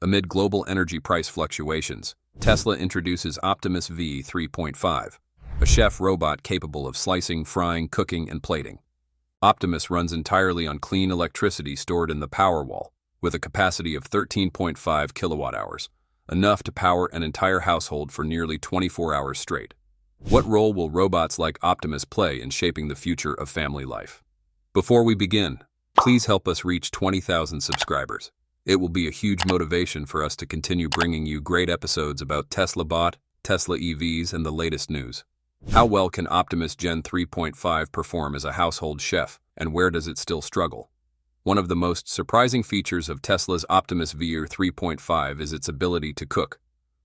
Amid global energy price fluctuations, Tesla introduces Optimus V 3.5, a chef robot capable of slicing, frying, cooking, and plating. Optimus runs entirely on clean electricity stored in the Powerwall, with a capacity of 13.5 kilowatt-hours, enough to power an entire household for nearly 24 hours straight. What role will robots like Optimus play in shaping the future of family life? Before we begin, please help us reach 20,000 subscribers. It will be a huge motivation for us to continue bringing you great episodes about Tesla Bot, Tesla EVs, and the latest news. How well can Optimus Gen 3.5 perform as a household chef, and where does it still struggle? One of the most surprising features of Tesla's Optimus V 3.5 is its ability to cook,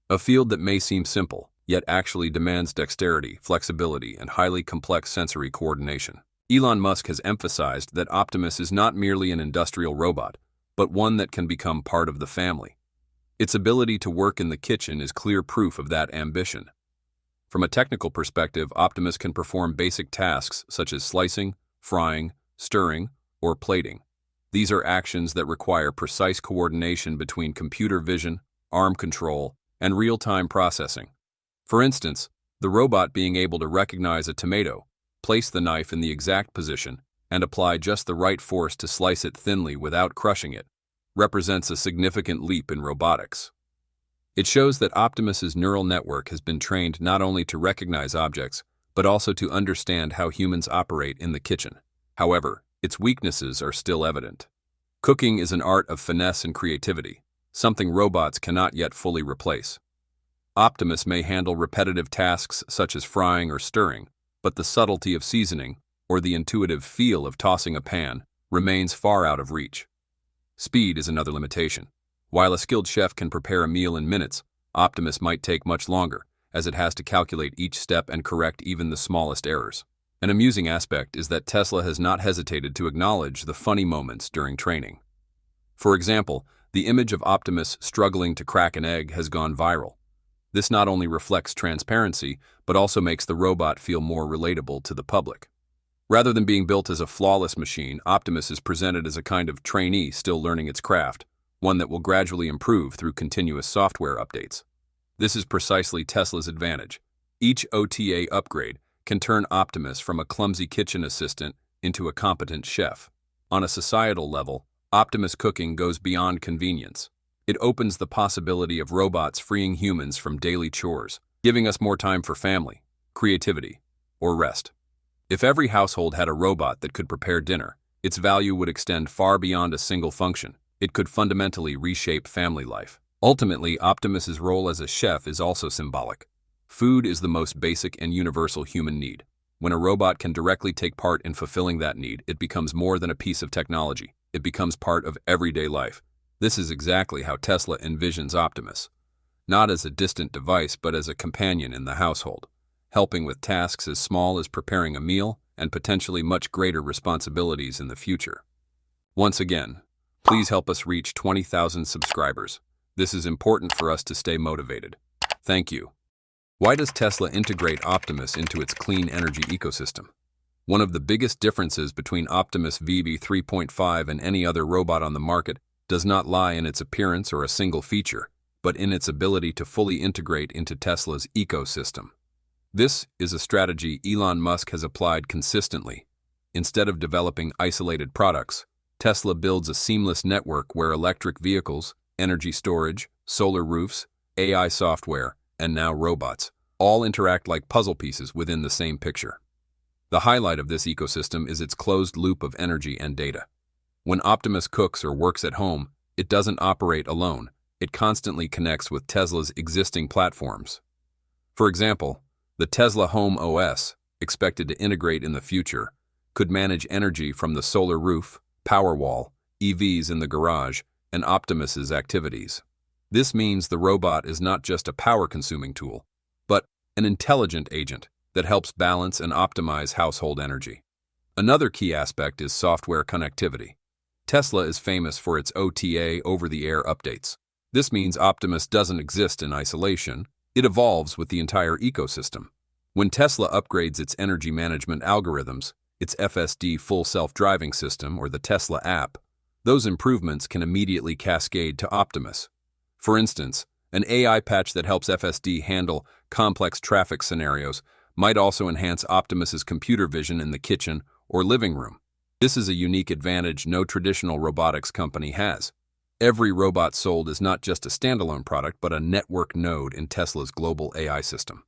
a field that may seem simple, yet actually demands dexterity, flexibility, and highly complex sensory coordination. Elon Musk has emphasized that Optimus is not merely an industrial robot, but one that can become part of the family. Its ability to work in the kitchen is clear proof of that ambition. From a technical perspective, Optimus can perform basic tasks such as slicing, frying, stirring, or plating. These are actions that require precise coordination between computer vision, arm control, and real-time processing. For instance, the robot being able to recognize a tomato, place the knife in the exact position, and apply just the right force to slice it thinly without crushing it, represents a significant leap in robotics. It shows that Optimus's neural network has been trained not only to recognize objects, but also to understand how humans operate in the kitchen. However, its weaknesses are still evident. Cooking is an art of finesse and creativity, something robots cannot yet fully replace. Optimus may handle repetitive tasks such as frying or stirring, but the subtlety of seasoning, or the intuitive feel of tossing a pan, remains far out of reach. Speed is another limitation. While a skilled chef can prepare a meal in minutes, Optimus might take much longer, as it has to calculate each step and correct even the smallest errors. An amusing aspect is that Tesla has not hesitated to acknowledge the funny moments during training. For example, the image of Optimus struggling to crack an egg has gone viral. This not only reflects transparency, but also makes the robot feel more relatable to the public. Rather than being built as a flawless machine, Optimus is presented as a kind of trainee still learning its craft, one that will gradually improve through continuous software updates. This is precisely Tesla's advantage. Each OTA upgrade can turn Optimus from a clumsy kitchen assistant into a competent chef. On a societal level, Optimus cooking goes beyond convenience. It opens the possibility of robots freeing humans from daily chores, giving us more time for family, creativity, or rest. If every household had a robot that could prepare dinner, its value would extend far beyond a single function. It could fundamentally reshape family life. Ultimately, Optimus's role as a chef is also symbolic. Food is the most basic and universal human need. When a robot can directly take part in fulfilling that need, it becomes more than a piece of technology. It becomes part of everyday life. This is exactly how Tesla envisions Optimus. Not as a distant device, but as a companion in the household, helping with tasks as small as preparing a meal and potentially much greater responsibilities in the future. Once again, please help us reach 20,000 subscribers. This is important for us to stay motivated. Thank you. Why does Tesla integrate Optimus into its clean energy ecosystem? One of the biggest differences between Optimus V 3.5 and any other robot on the market does not lie in its appearance or a single feature, but in its ability to fully integrate into Tesla's ecosystem. This is a strategy Elon Musk has applied consistently. Instead of developing isolated products, Tesla builds a seamless network where electric vehicles, energy storage, solar roofs, AI software, and now robots all interact like puzzle pieces within the same picture. The highlight of this ecosystem is its closed loop of energy and data. When Optimus cooks or works at home, it doesn't operate alone. It constantly connects with Tesla's existing platforms. For example, the Tesla Home OS, expected to integrate in the future, could manage energy from the solar roof, Powerwall, EVs in the garage, and Optimus's activities. This means the robot is not just a power-consuming tool, but an intelligent agent that helps balance and optimize household energy. Another key aspect is software connectivity. Tesla is famous for its OTA over-the-air updates. This means Optimus doesn't exist in isolation, it evolves with the entire ecosystem. When Tesla upgrades its energy management algorithms, its FSD full self-driving system or the Tesla app, those improvements can immediately cascade to Optimus. For instance, an AI patch that helps FSD handle complex traffic scenarios might also enhance Optimus's computer vision in the kitchen or living room. This is a unique advantage no traditional robotics company has. Every robot sold is not just a standalone product, but a network node in Tesla's global AI system.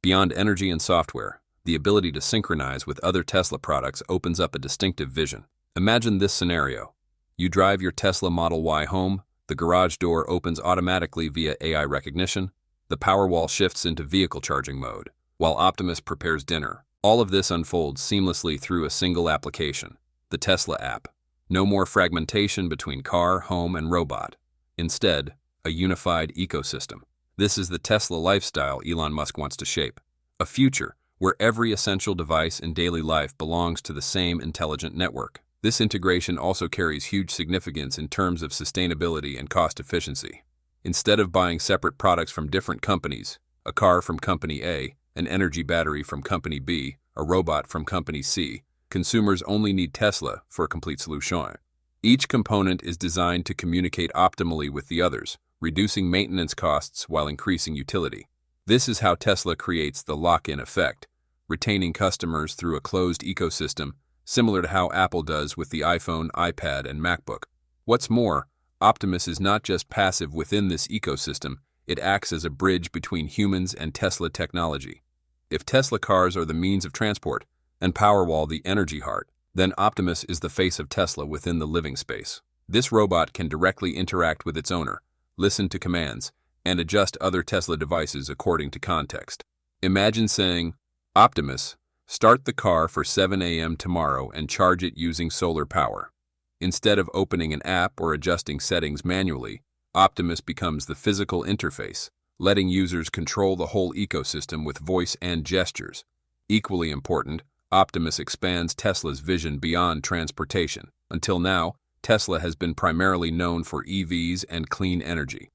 Beyond energy and software, the ability to synchronize with other Tesla products opens up a distinctive vision. Imagine this scenario. You drive your Tesla Model Y home, the garage door opens automatically via AI recognition, the Powerwall shifts into vehicle charging mode, while Optimus prepares dinner. All of this unfolds seamlessly through a single application, the Tesla app. No more fragmentation between car, home, and robot. Instead, a unified ecosystem. This is the Tesla lifestyle Elon Musk wants to shape. A future where every essential device in daily life belongs to the same intelligent network. This integration also carries huge significance in terms of sustainability and cost efficiency. Instead of buying separate products from different companies, a car from company A, an energy battery from company B, a robot from company C, consumers only need Tesla for a complete solution. Each component is designed to communicate optimally with the others, reducing maintenance costs while increasing utility. This is how Tesla creates the lock-in effect, retaining customers through a closed ecosystem, similar to how Apple does with the iPhone, iPad, and MacBook. What's more, Optimus is not just passive within this ecosystem, it acts as a bridge between humans and Tesla technology. If Tesla cars are the means of transport, and Powerwall the energy heart, then Optimus is the face of Tesla within the living space. This robot can directly interact with its owner, listen to commands, and adjust other Tesla devices according to context. Imagine saying, "Optimus, start the car for 7 a.m. tomorrow and charge it using solar power." Instead of opening an app or adjusting settings manually, Optimus becomes the physical interface, letting users control the whole ecosystem with voice and gestures. Equally important, Optimus expands Tesla's vision beyond transportation. Until now, Tesla has been primarily known for EVs and clean energy.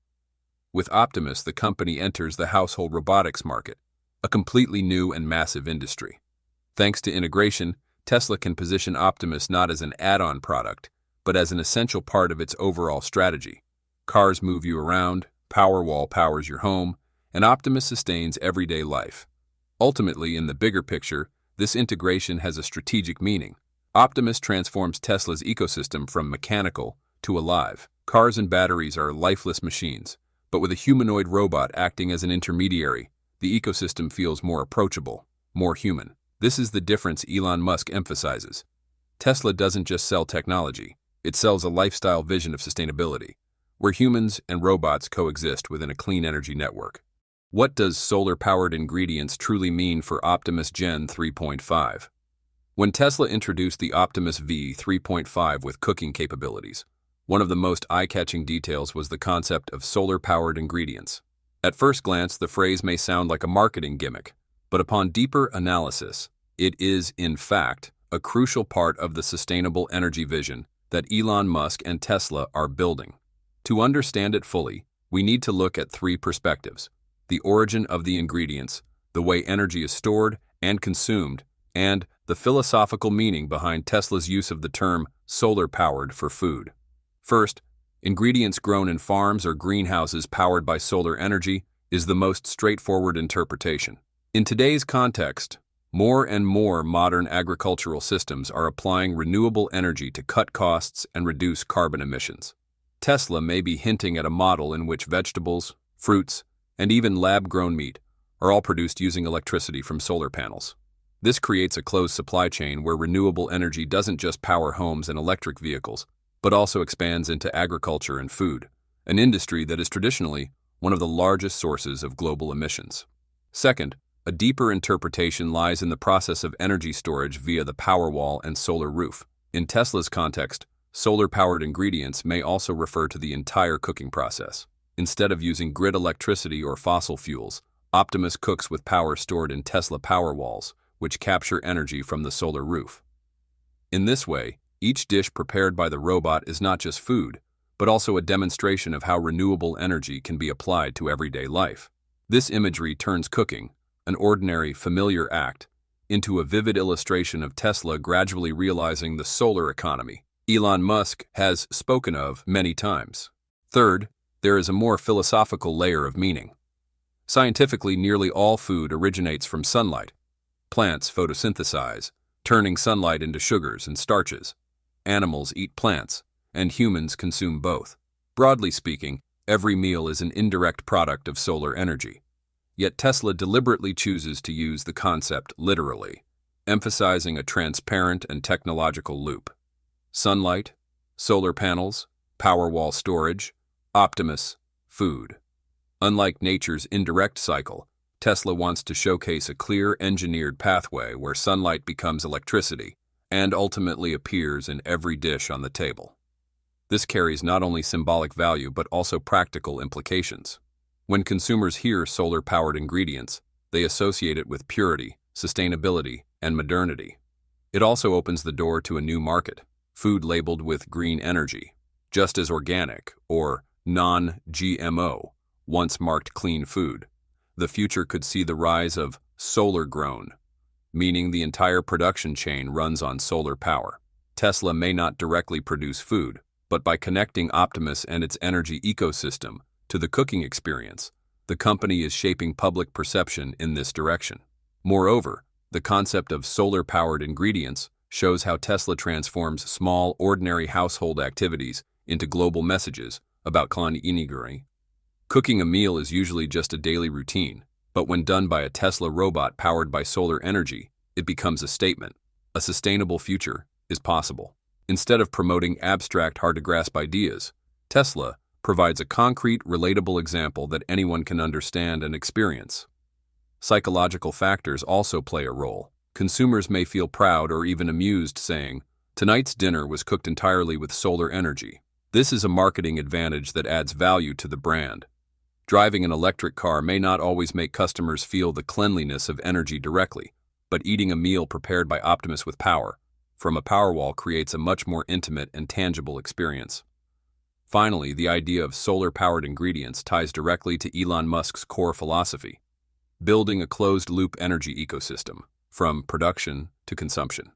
With Optimus, the company enters the household robotics market, a completely new and massive industry. Thanks to integration, Tesla can position Optimus not as an add-on product, but as an essential part of its overall strategy. Cars move you around, Powerwall powers your home, and Optimus sustains everyday life. Ultimately, in the bigger picture, this integration has a strategic meaning. Optimus transforms Tesla's ecosystem from mechanical to alive. Cars and batteries are lifeless machines, but with a humanoid robot acting as an intermediary, the ecosystem feels more approachable, more human. This is the difference Elon Musk emphasizes. Tesla doesn't just sell technology, it sells a lifestyle vision of sustainability, where humans and robots coexist within a clean energy network. What does solar-powered ingredients truly mean for Optimus Gen 3.5? When Tesla introduced the Optimus V 3.5 with cooking capabilities, one of the most eye-catching details was the concept of solar-powered ingredients. At first glance, the phrase may sound like a marketing gimmick, but upon deeper analysis, it is, in fact, a crucial part of the sustainable energy vision that Elon Musk and Tesla are building. To understand it fully, we need to look at three perspectives: the origin of the ingredients, the way energy is stored and consumed, and the philosophical meaning behind Tesla's use of the term solar-powered for food. First, ingredients grown in farms or greenhouses powered by solar energy is the most straightforward interpretation. In today's context, more and more modern agricultural systems are applying renewable energy to cut costs and reduce carbon emissions. Tesla may be hinting at a model in which vegetables, fruits, and even lab-grown meat are all produced using electricity from solar panels. This creates a closed supply chain where renewable energy doesn't just power homes and electric vehicles, but also expands into agriculture and food, an industry that is traditionally one of the largest sources of global emissions. Second, a deeper interpretation lies in the process of energy storage via the Powerwall and solar roof. In Tesla's context, solar-powered ingredients may also refer to the entire cooking process. Instead of using grid electricity or fossil fuels, Optimus cooks with power stored in Tesla Powerwalls, which capture energy from the solar roof. In this way, each dish prepared by the robot is not just food, but also a demonstration of how renewable energy can be applied to everyday life. This imagery turns cooking, an ordinary, familiar act, into a vivid illustration of Tesla gradually realizing the solar economy Elon Musk has spoken of many times. Third, there is a more philosophical layer of meaning. Scientifically, nearly all food originates from sunlight. Plants photosynthesize, turning sunlight into sugars and starches. Animals eat plants, and humans consume both. Broadly speaking, every meal is an indirect product of solar energy. Yet Tesla deliberately chooses to use the concept literally, emphasizing a transparent and technological loop. Sunlight, solar panels, Powerwall storage, Optimus, food. Unlike nature's indirect cycle, Tesla wants to showcase a clear engineered pathway where sunlight becomes electricity and ultimately appears in every dish on the table. This carries not only symbolic value but also practical implications. When consumers hear solar-powered ingredients, they associate it with purity, sustainability, and modernity. It also opens the door to a new market, food labeled with green energy. Just as organic, or non-GMO, once marked clean food, the future could see the rise of solar-grown, meaning the entire production chain runs on solar power. Tesla may not directly produce food, but by connecting Optimus and its energy ecosystem to the cooking experience, the company is shaping public perception in this direction. Moreover, the concept of solar-powered ingredients shows how Tesla transforms small, ordinary household activities into global messages about clean energy. Cooking a meal is usually just a daily routine, but when done by a Tesla robot powered by solar energy, it becomes a statement. A sustainable future is possible. Instead of promoting abstract, hard-to-grasp ideas, Tesla provides a concrete, relatable example that anyone can understand and experience. Psychological factors also play a role. Consumers may feel proud or even amused saying, "Tonight's dinner was cooked entirely with solar energy." This is a marketing advantage that adds value to the brand. Driving an electric car may not always make customers feel the cleanliness of energy directly, but eating a meal prepared by Optimus with power from a Powerwall creates a much more intimate and tangible experience. Finally, the idea of solar-powered ingredients ties directly to Elon Musk's core philosophy, building a closed-loop energy ecosystem, from production to consumption.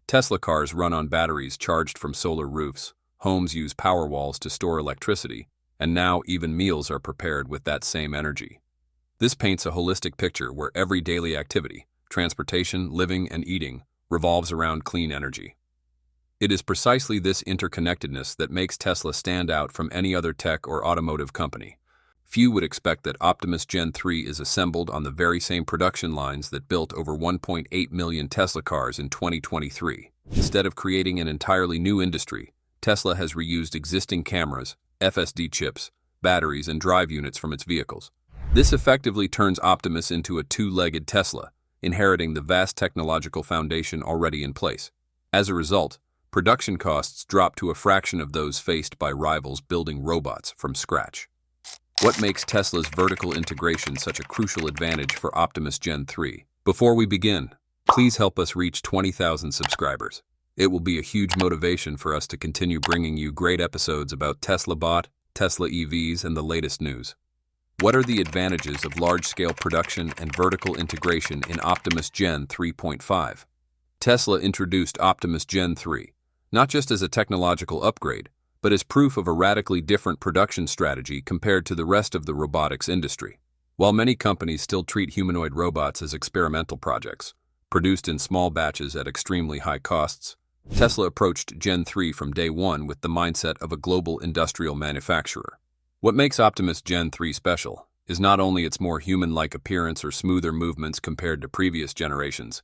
Tesla cars run on batteries charged from solar roofs, homes use Powerwalls to store electricity, and now even meals are prepared with that same energy. This paints a holistic picture where every daily activity, transportation, living, and eating, revolves around clean energy. It is precisely this interconnectedness that makes Tesla stand out from any other tech or automotive company. Few would expect that Optimus Gen 3 is assembled on the very same production lines that built over 1.8 million Tesla cars in 2023. Instead of creating an entirely new industry, Tesla has reused existing cameras, FSD chips, batteries, and drive units from its vehicles. This effectively turns Optimus into a two-legged Tesla, inheriting the vast technological foundation already in place. As a result, production costs drop to a fraction of those faced by rivals building robots from scratch. What makes Tesla's vertical integration such a crucial advantage for Optimus Gen 3? Before we begin, please help us reach 20,000 subscribers. It will be a huge motivation for us to continue bringing you great episodes about Tesla Bot, Tesla EVs, and the latest news. What are the advantages of large-scale production and vertical integration in Optimus Gen 3.5? Tesla introduced Optimus Gen 3, not just as a technological upgrade, but as proof of a radically different production strategy compared to the rest of the robotics industry. While many companies still treat humanoid robots as experimental projects, produced in small batches at extremely high costs, Tesla approached Gen 3 from day one with the mindset of a global industrial manufacturer. What makes Optimus Gen 3 special is not only its more human-like appearance or smoother movements compared to previous generations,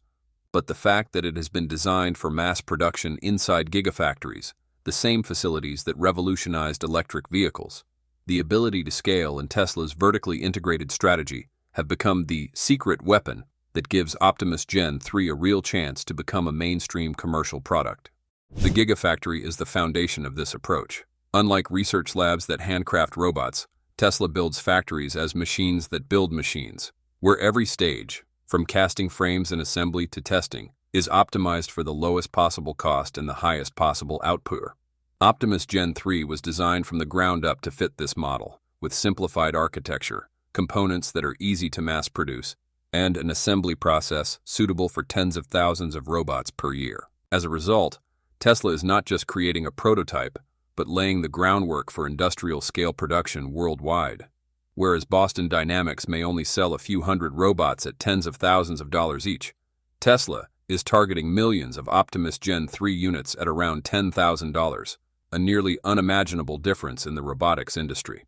but the fact that it has been designed for mass production inside gigafactories, the same facilities that revolutionized electric vehicles. The ability to scale and Tesla's vertically integrated strategy have become the secret weapon that gives Optimus Gen 3 a real chance to become a mainstream commercial product. The gigafactory is the foundation of this approach. Unlike research labs that handcraft robots, Tesla builds factories as machines that build machines, where every stage, from casting frames and assembly to testing, is optimized for the lowest possible cost and the highest possible output. Optimus Gen 3 was designed from the ground up to fit this model, with simplified architecture, components that are easy to mass produce, and an assembly process suitable for tens of thousands of robots per year. As a result, Tesla is not just creating a prototype, but laying the groundwork for industrial-scale production worldwide. Whereas Boston Dynamics may only sell a few hundred robots at tens of thousands of dollars each, Tesla is targeting millions of Optimus Gen 3 units at around $10,000, a nearly unimaginable difference in the robotics industry.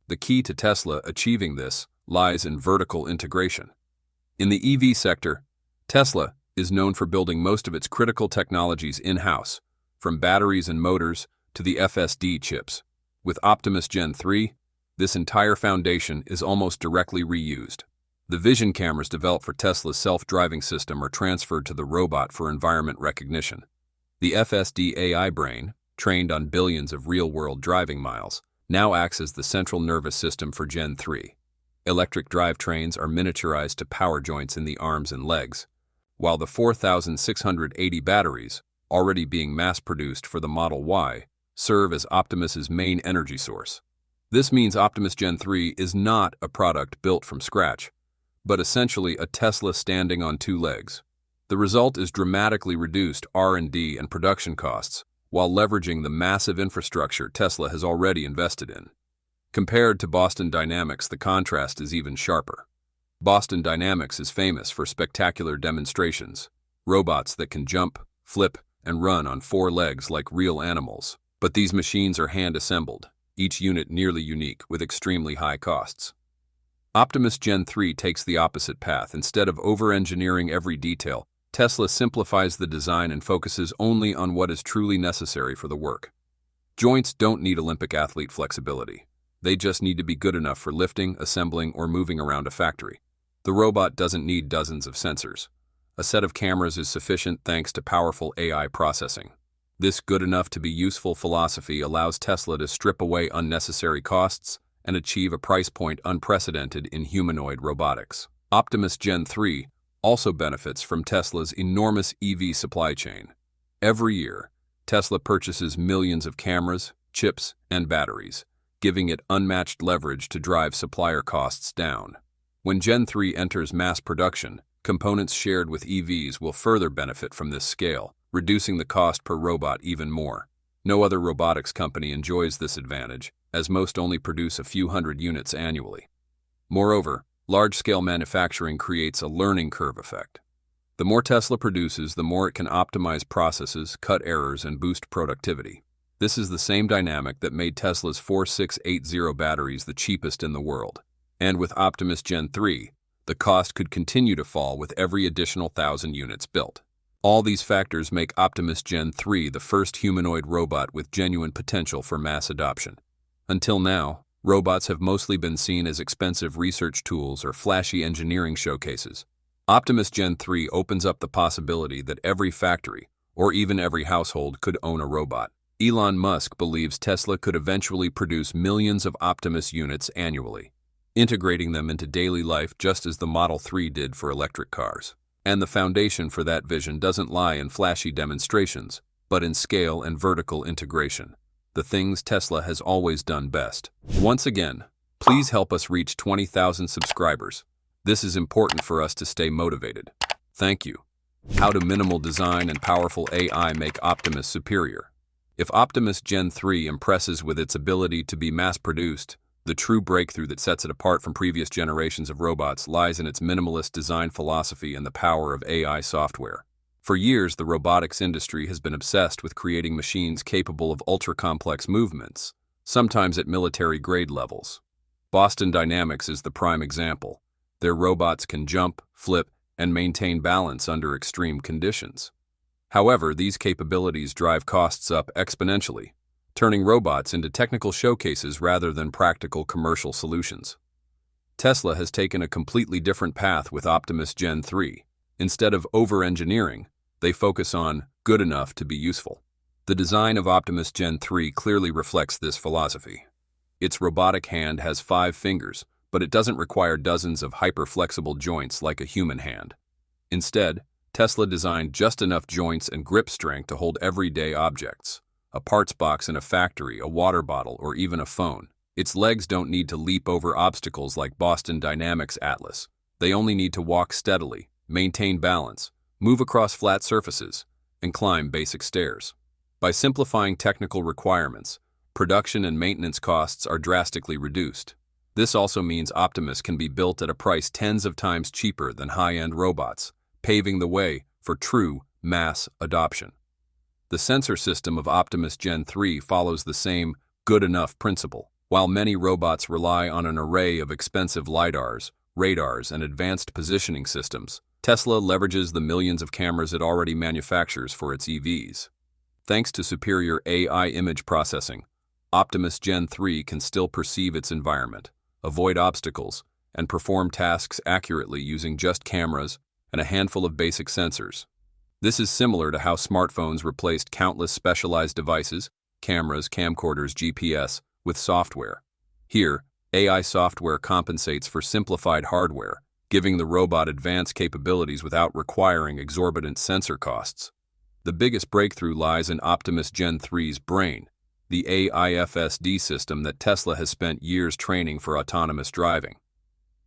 The key to Tesla achieving this lies in vertical integration. In the EV sector, Tesla is known for building most of its critical technologies in-house, from batteries and motors to the FSD chips. With Optimus Gen 3, this entire foundation is almost directly reused. The vision cameras developed for Tesla's self-driving system are transferred to the robot for environment recognition. The FSD AI brain, trained on billions of real-world driving miles, now acts as the central nervous system for Gen 3. Electric drivetrains are miniaturized to power joints in the arms and legs, while the 4,680 batteries, already being mass-produced for the Model Y, serve as Optimus's main energy source. This means Optimus Gen 3 is not a product built from scratch, but essentially a Tesla standing on two legs. The result is dramatically reduced R&D and production costs, while leveraging the massive infrastructure Tesla has already invested in. Compared to Boston Dynamics, the contrast is even sharper. Boston Dynamics is famous for spectacular demonstrations, robots that can jump, flip, and run on four legs like real animals. But these machines are hand-assembled, each unit nearly unique with extremely high costs. Optimus Gen 3 takes the opposite path. Instead of over-engineering every detail, Tesla simplifies the design and focuses only on what is truly necessary for the work. Joints don't need Olympic athlete flexibility. They just need to be good enough for lifting, assembling, or moving around a factory. The robot doesn't need dozens of sensors. A set of cameras is sufficient thanks to powerful AI processing. This good-enough-to-be-useful philosophy allows Tesla to strip away unnecessary costs and achieve a price point unprecedented in humanoid robotics. Optimus Gen 3 also benefits from Tesla's enormous EV supply chain. Every year, Tesla purchases millions of cameras, chips, and batteries, giving it unmatched leverage to drive supplier costs down. When Gen 3 enters mass production, components shared with EVs will further benefit from this scale, reducing the cost per robot even more. No other robotics company enjoys this advantage, as most only produce a few hundred units annually. Moreover, large-scale manufacturing creates a learning curve effect. The more Tesla produces, the more it can optimize processes, cut errors, and boost productivity. This is the same dynamic that made Tesla's 4680 batteries the cheapest in the world. And with Optimus Gen 3, the cost could continue to fall with every additional 1,000 units built. All these factors make Optimus Gen 3 the first humanoid robot with genuine potential for mass adoption. Until now, robots have mostly been seen as expensive research tools or flashy engineering showcases. Optimus Gen 3 opens up the possibility that every factory, or even every household, could own a robot. Elon Musk believes Tesla could eventually produce millions of Optimus units annually, integrating them into daily life just as the Model 3 did for electric cars. And the foundation for that vision doesn't lie in flashy demonstrations, but in scale and vertical integration, the things Tesla has always done best. Once again, please help us reach 20,000 subscribers. This is important for us to stay motivated. Thank you. How do minimal design and powerful AI make Optimus superior? If Optimus Gen 3 impresses with its ability to be mass-produced, the true breakthrough that sets it apart from previous generations of robots lies in its minimalist design philosophy and the power of AI software. For years, the robotics industry has been obsessed with creating machines capable of ultra-complex movements, sometimes at military-grade levels. Boston Dynamics is the prime example. Their robots can jump, flip, and maintain balance under extreme conditions. However, these capabilities drive costs up exponentially, turning robots into technical showcases rather than practical commercial solutions. Tesla has taken a completely different path with Optimus Gen 3. Instead of over-engineering, they focus on good enough to be useful. The design of Optimus Gen 3 clearly reflects this philosophy. Its robotic hand has 5 fingers, but it doesn't require dozens of hyper-flexible joints like a human hand. Instead, Tesla designed just enough joints and grip strength to hold everyday objects. A parts box in a factory, a water bottle, or even a phone. Its legs don't need to leap over obstacles like Boston Dynamics' Atlas. They only need to walk steadily, maintain balance, move across flat surfaces, and climb basic stairs. By simplifying technical requirements, production and maintenance costs are drastically reduced. This also means Optimus can be built at a price tens of times cheaper than high-end robots, paving the way for true mass adoption. The sensor system of Optimus Gen 3 follows the same good enough principle. While many robots rely on an array of expensive LiDARs, radars, and advanced positioning systems, Tesla leverages the millions of cameras it already manufactures for its EVs. Thanks to superior AI image processing, Optimus Gen 3 can still perceive its environment, avoid obstacles, and perform tasks accurately using just cameras and a handful of basic sensors. This is similar to how smartphones replaced countless specialized devices, cameras, camcorders, GPS, with software. Here, AI software compensates for simplified hardware, giving the robot advanced capabilities without requiring exorbitant sensor costs. The biggest breakthrough lies in Optimus Gen 3's brain, the AIFSD system that Tesla has spent years training for autonomous driving.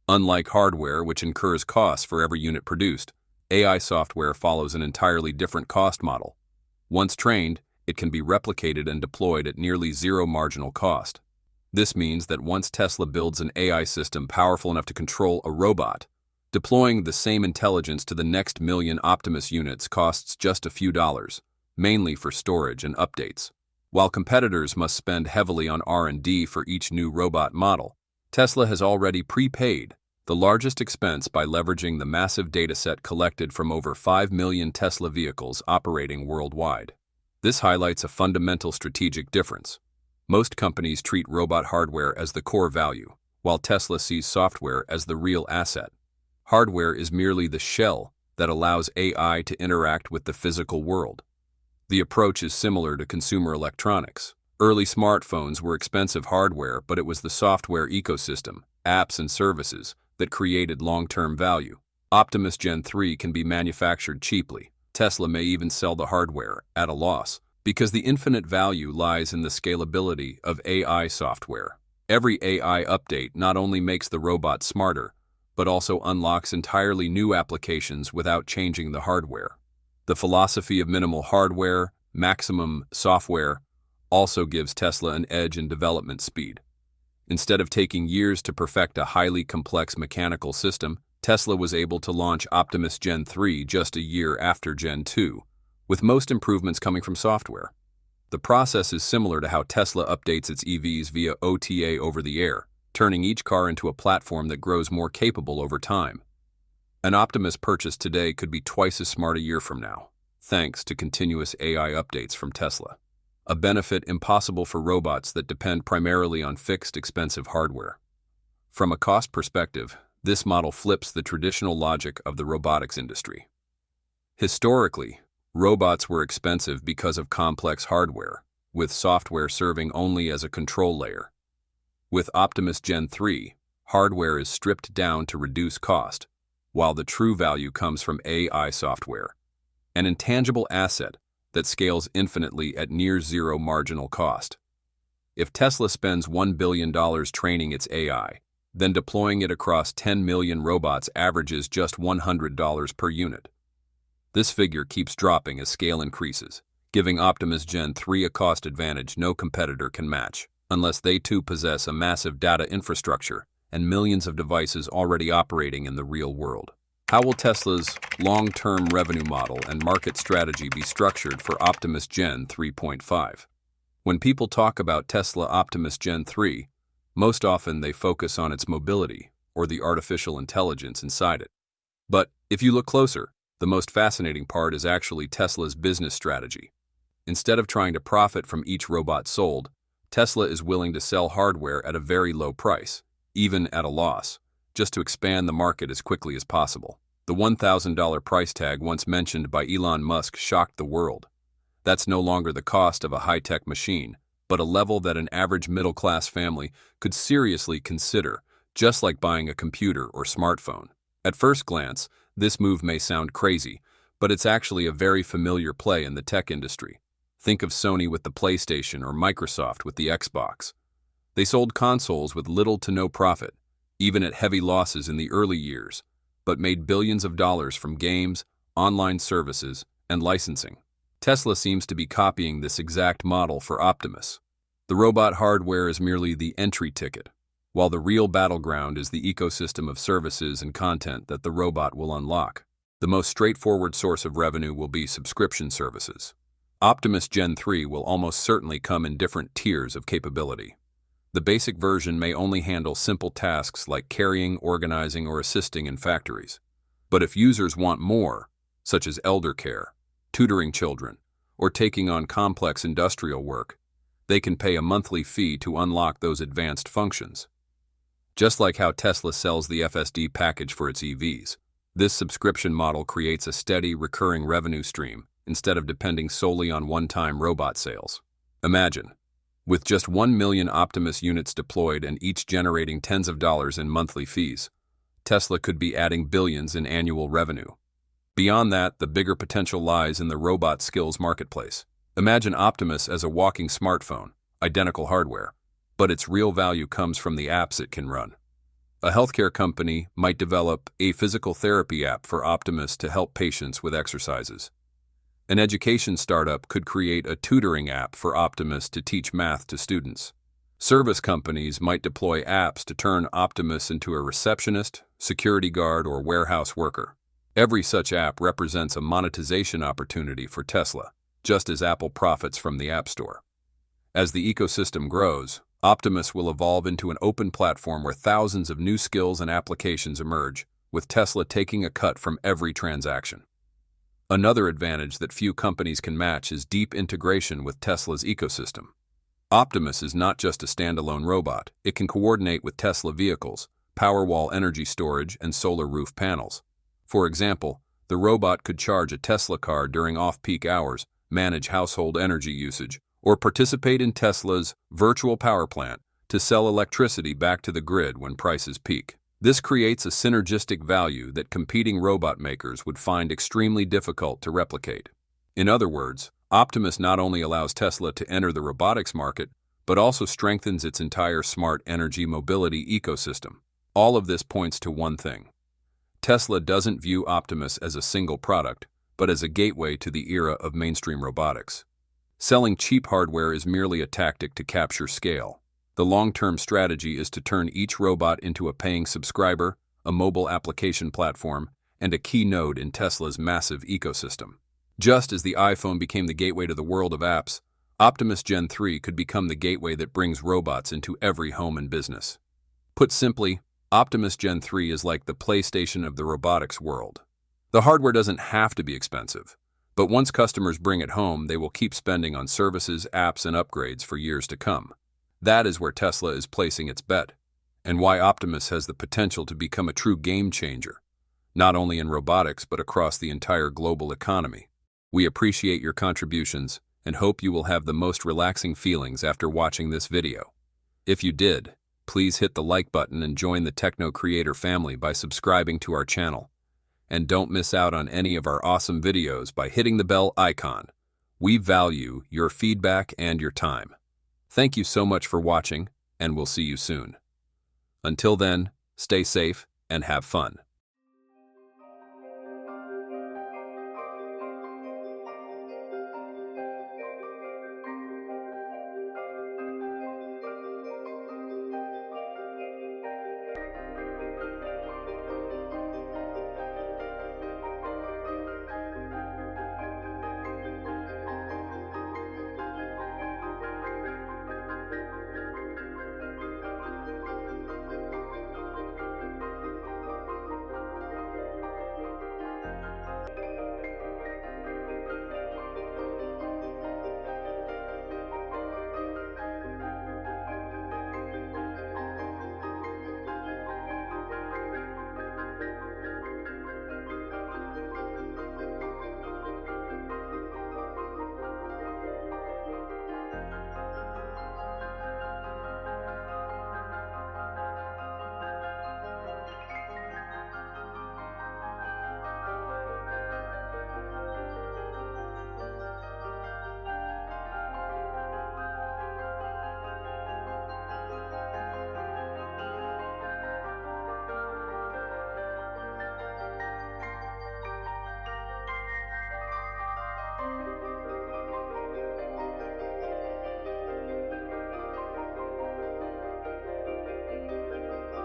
Unlike hardware, which incurs costs for every unit produced, AI software follows an entirely different cost model. Once trained, it can be replicated and deployed at nearly zero marginal cost. This means that once Tesla builds an AI system powerful enough to control a robot, deploying the same intelligence to the next million Optimus units costs just a few dollars, mainly for storage and updates. While competitors must spend heavily on R&D for each new robot model, Tesla has already prepaid the largest expense by leveraging the massive dataset collected from over 5 million Tesla vehicles operating worldwide. This highlights a fundamental strategic difference. Most companies treat robot hardware as the core value, while Tesla sees software as the real asset. Hardware is merely the shell that allows AI to interact with the physical world. The approach is similar to consumer electronics. Early smartphones were expensive hardware, but it was the software ecosystem, apps and services, that created long-term value. Optimus Gen 3 can be manufactured cheaply. Tesla may even sell the hardware at a loss, because the infinite value lies in the scalability of AI software. Every AI update not only makes the robot smarter, but also unlocks entirely new applications without changing the hardware. The philosophy of minimal hardware, maximum software, also gives Tesla an edge in development speed. Instead of taking years to perfect a highly complex mechanical system, Tesla was able to launch Optimus Gen 3 just a year after Gen 2, with most improvements coming from software. The process is similar to how Tesla updates its EVs via OTA over the air, turning each car into a platform that grows more capable over time. An Optimus purchased today could be twice as smart a year from now, thanks to continuous AI updates from Tesla. A benefit impossible for robots that depend primarily on fixed, expensive hardware. From a cost perspective, this model flips the traditional logic of the robotics industry. Historically, robots were expensive because of complex hardware, with software serving only as a control layer. With Optimus Gen 3, hardware is stripped down to reduce cost, while the true value comes from AI software, an intangible asset that scales infinitely at near zero marginal cost. If Tesla spends $1 billion training its AI, then deploying it across 10 million robots averages just $100 per unit. This figure keeps dropping as scale increases, giving Optimus Gen 3 a cost advantage no competitor can match, unless they too possess a massive data infrastructure and millions of devices already operating in the real world. How will Tesla's long-term revenue model and market strategy be structured for Optimus Gen 3.5? When people talk about Tesla Optimus Gen 3, most often they focus on its mobility or the artificial intelligence inside it. But if you look closer, the most fascinating part is actually Tesla's business strategy. Instead of trying to profit from each robot sold, Tesla is willing to sell hardware at a very low price, even at a loss, just to expand the market as quickly as possible. The $1,000 price tag once mentioned by Elon Musk shocked the world. That's no longer the cost of a high-tech machine, but a level that an average middle-class family could seriously consider, just like buying a computer or smartphone. At first glance, this move may sound crazy, but it's actually a very familiar play in the tech industry. Think of Sony with the PlayStation or Microsoft with the Xbox. They sold consoles with little to no profit, even at heavy losses in the early years, but made billions of dollars from games, online services, and licensing. Tesla seems to be copying this exact model for Optimus. The robot hardware is merely the entry ticket, while the real battleground is the ecosystem of services and content that the robot will unlock. The most straightforward source of revenue will be subscription services. Optimus Gen 3 will almost certainly come in different tiers of capability. The basic version may only handle simple tasks like carrying, organizing, or assisting in factories. But if users want more, such as elder care, tutoring children, or taking on complex industrial work, they can pay a monthly fee to unlock those advanced functions. Just like how Tesla sells the FSD package for its EVs, this subscription model creates a steady, recurring revenue stream instead of depending solely on one-time robot sales. Imagine, with just 1 million Optimus units deployed and each generating tens of dollars in monthly fees, Tesla could be adding billions in annual revenue. Beyond that, the bigger potential lies in the robot skills marketplace. Imagine Optimus as a walking smartphone, identical hardware, but its real value comes from the apps it can run. A healthcare company might develop a physical therapy app for Optimus to help patients with exercises. An education startup could create a tutoring app for Optimus to teach math to students. Service companies might deploy apps to turn Optimus into a receptionist, security guard, or warehouse worker. Every such app represents a monetization opportunity for Tesla, just as Apple profits from the App Store. As the ecosystem grows, Optimus will evolve into an open platform where thousands of new skills and applications emerge, with Tesla taking a cut from every transaction. Another advantage that few companies can match is deep integration with Tesla's ecosystem. Optimus is not just a standalone robot. It can coordinate with Tesla vehicles, Powerwall energy storage, and solar roof panels. For example, the robot could charge a Tesla car during off-peak hours, manage household energy usage, or participate in Tesla's virtual power plant to sell electricity back to the grid when prices peak. This creates a synergistic value that competing robot makers would find extremely difficult to replicate. In other words, Optimus not only allows Tesla to enter the robotics market, but also strengthens its entire smart energy mobility ecosystem. All of this points to one thing. Tesla doesn't view Optimus as a single product, but as a gateway to the era of mainstream robotics. Selling cheap hardware is merely a tactic to capture scale. The long-term strategy is to turn each robot into a paying subscriber, a mobile application platform, and a key node in Tesla's massive ecosystem. Just as the iPhone became the gateway to the world of apps, Optimus Gen 3 could become the gateway that brings robots into every home and business. Put simply, Optimus Gen 3 is like the PlayStation of the robotics world. The hardware doesn't have to be expensive, but once customers bring it home, they will keep spending on services, apps, and upgrades for years to come. That is where Tesla is placing its bet, and why Optimus has the potential to become a true game changer, not only in robotics but across the entire global economy. We appreciate your contributions and hope you will have the most relaxing feelings after watching this video. If you did, please hit the like button and join the Techno Creator family by subscribing to our channel. And don't miss out on any of our awesome videos by hitting the bell icon. We value your feedback and your time. Thank you so much for watching, and we'll see you soon. Until then, stay safe and have fun.